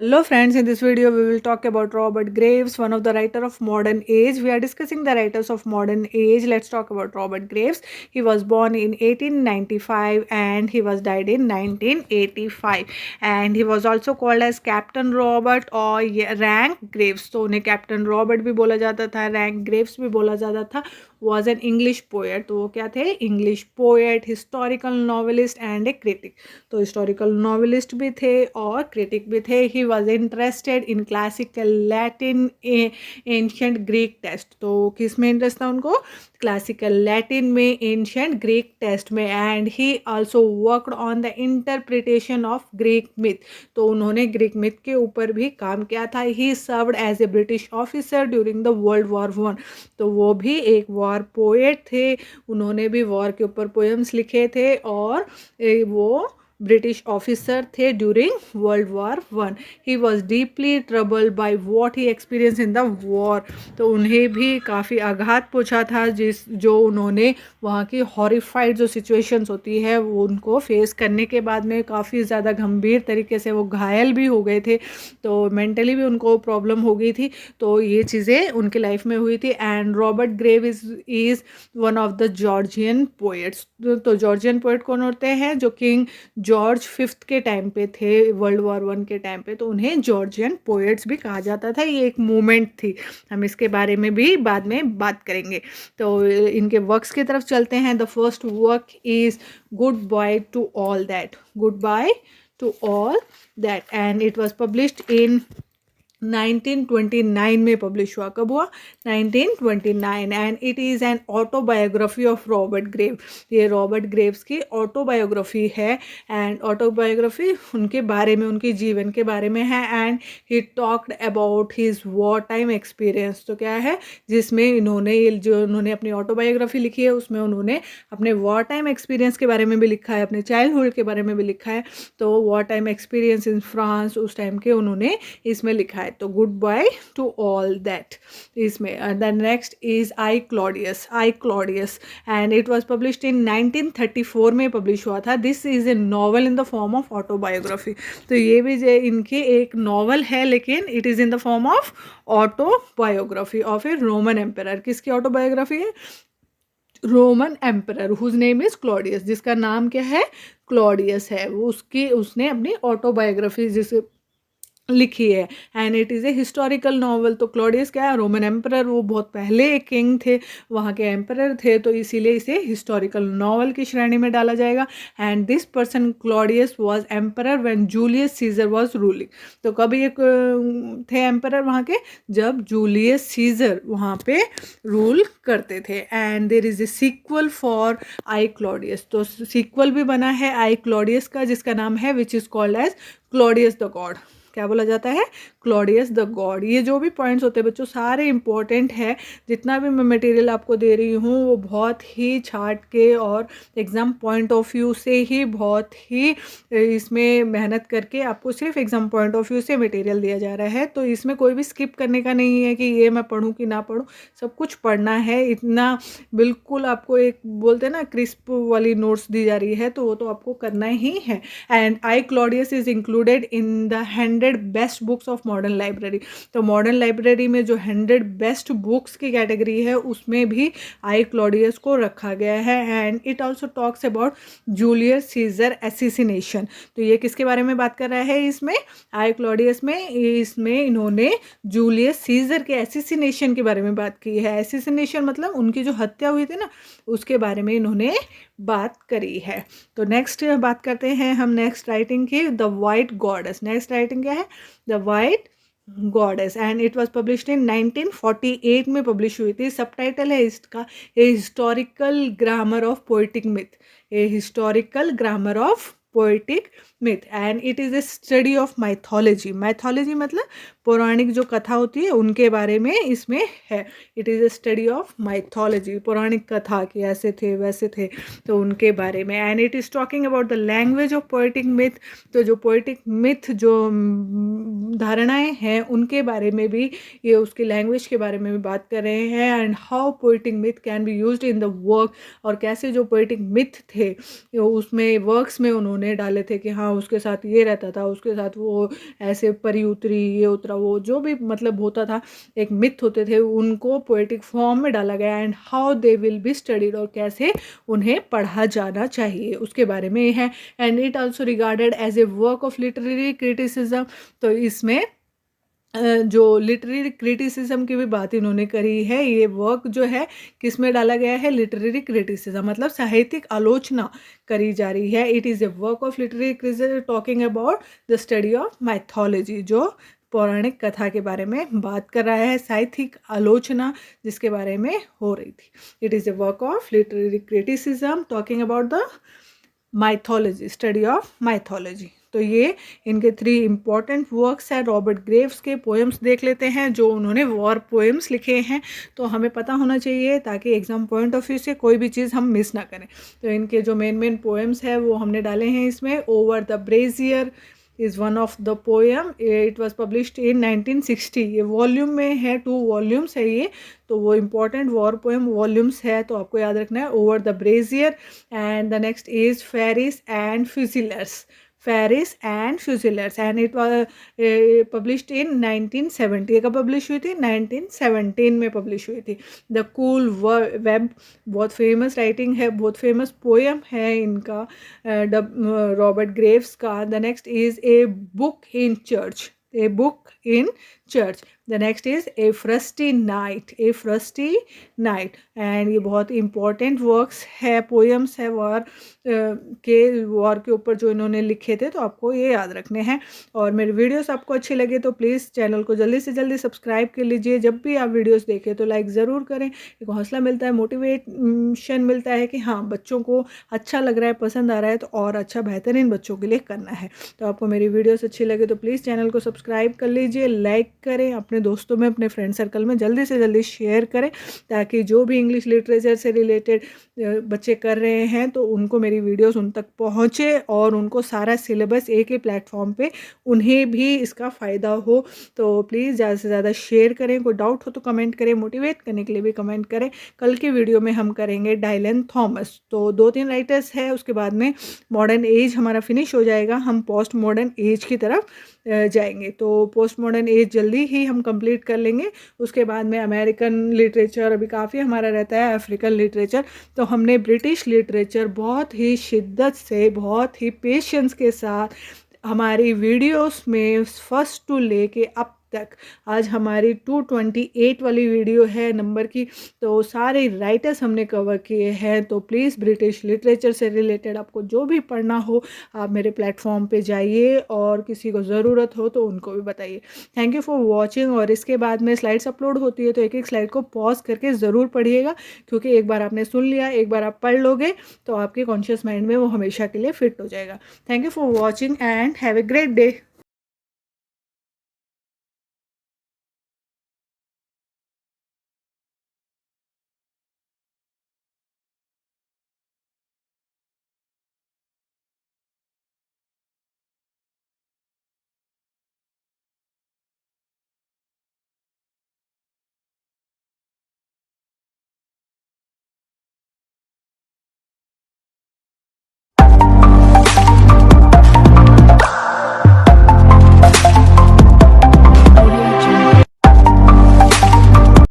Hello friends, in this video we will talk about Robert Graves, one of the writer of modern age. We are discussing the writers of modern age. Let's talk about Robert Graves. He was born in 1895 and he was died in 1985. And he was also called as Captain Robert or Rank Graves. तो उन्हें Captain Robert भी बोला जाता था, Rank Graves भी बोला जाता था. Was an English poet. तो वो क्या थे? English poet, historical novelist and a critic. तो historical novelist भी थे और critic भी थे. He was interested in classical Latin, ancient Greek text. तो किस में इंटरेस्ट था उनको? क्लासिकल लैटिन में, एंशियंट ग्रीक टेक्स्ट में. And he also worked on the interpretation of Greek myth. तो उन्होंने ग्रीक मिथ के ऊपर भी काम किया था. He served as a British officer during the world war one. तो वो भी एक वॉर पोएट थे. उन्होंने भी वॉर के ऊपर पोएम्स लिखे थे और वो ब्रिटिश ऑफिसर थे during world war one. He was deeply troubled by what he experience in the war. तो उन्हें भी काफ़ी आघात पहुंचा था जो उन्होंने वहाँ की हॉरिफाइड जो सिचुएशंस होती है वो उनको फेस करने के बाद में काफ़ी ज़्यादा गंभीर तरीके से वो घायल भी हो गए थे. तो मेंटली भी उनको प्रॉब्लम हो गई थी. तो ये चीज़ें उनकी लाइफ में हुई थी. And Robert Grave is one of the Georgian poets. तो जॉर्जियन पोएट कौन होते हैं? जो किंग जॉर्ज फिफ्थ के टाइम पे थे, वर्ल्ड वॉर वन के टाइम पे. तो उन्हें जॉर्जियन पोएट्स भी कहा जाता था. ये एक मूवमेंट थी. हम इसके बारे में भी बाद में बात करेंगे. तो इनके वर्क्स की तरफ चलते हैं. The first work is good bye to all that. Good bye to all that. And it was published in 1929 में पब्लिश हुआ. कब हुआ? 1929. And it is an autobiography of Robert Grave. ये रॉबर्ट ग्रेव्स की ऑटोबायोग्राफी है. And autobiography उनके बारे में, उनके जीवन के बारे में है. And he talked about his war time experience. तो क्या है जिसमें उन्होंने अपनी ऑटोबायोग्राफी लिखी है उसमें उन्होंने अपने वॉर टाइम एक्सपीरियंस के बारे में भी लिखा है, अपने चाइल्डहुड के बारे में भी लिखा है. तो war time experience in France उस टाइम के उन्होंने इसमें लिखा है. तो good bye to all that इसमें. The next is I Claudius and it was published in 1934 में पब्लिश हुआ था. This is a novel in the form of autobiography. तो ये भी इनकी एक नॉवल है लेकिन it is in the form of autobiography of a Roman emperor. किसकी ऑटोबायोग्राफी है? Roman emperor whose name is Claudius. जिसका नाम क्या है? क्लॉडियस है. उसने अपनी ऑटोबायोग्राफी जिसे लिखी है. And it is a historical novel. तो क्लॉडियस क्या है? Roman emperor. वो बहुत पहले एक किंग थे, वहाँ के एम्परर थे. तो इसीलिए इसे हिस्टोरिकल नॉवल की श्रेणी में डाला जाएगा. And this person Claudius was emperor when Julius Caesar was ruling. तो कब ये थे एम्परर वहाँ के? जब जूलियस सीजर वहाँ पे रूल करते थे. And there is a sequel for I Claudius. तो सीक्वल भी बना है आई क्लॉडियस का जिसका नाम है which is called as Claudius the god. क्या बोला जाता है? Claudius the god. ये जो भी पॉइंट्स होते हैं बच्चों सारे इंपॉर्टेंट है. जितना भी मैं मटेरियल आपको दे रही हूँ वो बहुत ही छाट के और एग्ज़ाम पॉइंट ऑफ व्यू से ही बहुत ही इसमें मेहनत करके आपको सिर्फ एग्ज़ाम पॉइंट ऑफ व्यू से मटेरियल दिया जा रहा है. तो इसमें कोई भी स्किप करने का नहीं है कि ये मैं पढ़ूँ कि ना पढ़ूँ. सब कुछ पढ़ना है. इतना बिल्कुल आपको एक बोलते हैं ना क्रिस्प वाली नोट्स दी जा रही है तो वो तो आपको करना ही है. And I Claudius is included in the 100 best books of modern library. तो मॉडर्न लाइब्रेरी में जो 100 बेस्ट बुक्स की कैटेगरी है उसमें भी आई क्लॉडियस को रखा गया है. And it also talks about Julius Caesar assassination. तो ये किसके बारे में बात कर रहा है इसमें? आई क्लॉडियस में. इसमें इन्होंने जूलियस सीजर के एसिसिनेशन के बारे में बात की है. एसिसिनेशन मतलब उनकी जो हत्या हुई थी ना उसके बारे में इन्होंने बात करी है. तो नेक्स्ट बात करते हैं हम नेक्स्ट राइटिंग की. The white goddess. Next writing क्या है? The white goddess. And it was published इन 1948 में पब्लिश हुई थी. सब टाइटल है इसका a historical grammar of poetic myth. A historical grammar of poetic myth. And it is a study of mythology. Mythology मतलब पौराणिक जो कथा होती है उनके बारे में इसमें है. It is a study of mythology. पौराणिक कथा कि ऐसे थे वैसे थे तो उनके बारे में. And it is talking about the language of poetic myth. तो जो पोएटिक मिथ जो धारणाएं हैं उनके बारे में भी ये उसकी लैंग्वेज के बारे में भी बात कर रहे हैं. And how poetic myth can be used in the work. और कैसे जो पोएटिक मिथ थे उसमें वर्क्स में उन्होंने उन्होंने डाले थे कि हाँ उसके साथ ये रहता था, उसके साथ वो ऐसे परी उतरी, ये उतरा, वो जो भी मतलब होता था, एक मिथ होते थे, उनको पोएटिक फॉर्म में डाला गया। And how they will be studied, और कैसे उन्हें पढ़ा जाना चाहिए उसके बारे में है। And it also regarded as a work of literary criticism. तो इसमें जो लिटरेरी क्रिटिसिज्म की भी बात इन्होंने करी है। ये वर्क जो है किस में डाला गया है, लिटरेरी क्रिटिसिज्म, मतलब साहित्यिक आलोचना करी जा रही है। It is a work of literary criticism talking about the study of mythology, जो पौराणिक कथा के बारे में बात कर रहा है, साहित्यिक आलोचना जिसके बारे में हो रही थी। It is a work of literary criticism talking about the mythology, study of mythology. तो ये इनके 3 इम्पॉर्टेंट वर्क्स हैं। रॉबर्ट ग्रेव्स के पोएम्स देख लेते हैं, जो उन्होंने वॉर पोएम्स लिखे हैं, तो हमें पता होना चाहिए ताकि एग्जाम पॉइंट ऑफ व्यू से कोई भी चीज़ हम मिस ना करें। तो इनके जो मेन पोएम्स हैं वो हमने डाले हैं इसमें। Over the Brazier is one of the poem, it was published इन 1960। ये वॉल्यूम में है, 2 वॉल्यूम्स है ये, तो वो इम्पॉर्टेंट वॉर पोएम वॉल्यूम्स है, तो आपको याद रखना है over the brazier. And the next is Fairies and Fusiliers, Fairies and Fusiliers, and it was published in 1970। कब पब्लिश हुई थी, 1917 में पब्लिश हुई थी। द कूल वेब, बहुत फेमस राइटिंग है, बहुत फेमस पोएम है इनका, रॉबर्ट ग्रेव्स का। The next is a book in church, a book in church. The next is a frosty night, A frosty night. And ये बहुत इंपॉर्टेंट वर्क्स है, poems है वॉर के ऊपर जो इन्होंने लिखे थे, तो आपको ये याद रखने हैं। और मेरे वीडियोस आपको अच्छे लगे तो प्लीज़ चैनल को जल्दी से जल्दी सब्सक्राइब कर लीजिए। जब भी आप वीडियोस देखें तो लाइक ज़रूर करें, एक हौसला मिलता है, मोटिवेशन मिलता है कि हाँ बच्चों को अच्छा लग रहा है, पसंद आ रहा है, तो और अच्छा बेहतरीन बच्चों के लिए करना है। तो आपको मेरी वीडियोस अच्छी लगे तो प्लीज़ चैनल को सब्सक्राइब कर लीजिए, लाइक करें, अपने दोस्तों में, अपने फ्रेंड सर्कल में जल्दी से जल्दी शेयर करें, ताकि जो भी इंग्लिश लिटरेचर से रिलेटेड बच्चे कर रहे हैं तो उनको मेरी वीडियोस उन तक पहुँचे और उनको सारा सिलेबस एक ही प्लेटफॉर्म पे उन्हें भी इसका फ़ायदा हो। तो प्लीज़ ज़्यादा से ज़्यादा शेयर करें, कोई डाउट हो तो कमेंट करें, मोटिवेट करने के लिए भी कमेंट करें। कल की वीडियो में हम करेंगे डायलन थॉमस, तो 2-3 राइटर्स है, उसके बाद में मॉडर्न एज हमारा फिनिश हो जाएगा, हम पोस्ट मॉडर्न एज की तरफ जाएंगे। तो पोस्ट मॉडर्न एज जल्दी ही हम कंप्लीट कर लेंगे। उसके बाद में अमेरिकन लिटरेचर अभी काफ़ी हमारा रहता है, अफ्रीकन लिटरेचर। तो हमने ब्रिटिश लिटरेचर बहुत ही शिद्दत से, बहुत ही पेशेंस के साथ हमारी वीडियोस में फर्स्ट टू लेके अब तक, आज हमारी 228 वाली वीडियो है नंबर की, तो सारे राइटर्स हमने कवर किए हैं। तो प्लीज़ ब्रिटिश लिटरेचर से रिलेटेड आपको जो भी पढ़ना हो आप मेरे प्लेटफॉर्म पे जाइए, और किसी को ज़रूरत हो तो उनको भी बताइए। Thank you for watching. और इसके बाद में स्लाइड्स अपलोड होती है, तो एक एक स्लाइड को पॉज करके ज़रूर पढ़िएगा, क्योंकि एक बार आपने सुन लिया, एक बार आप पढ़ लोगे तो आपके कॉन्शियस माइंड में वो हमेशा के लिए फिट हो जाएगा। Thank you for watching and have a great day.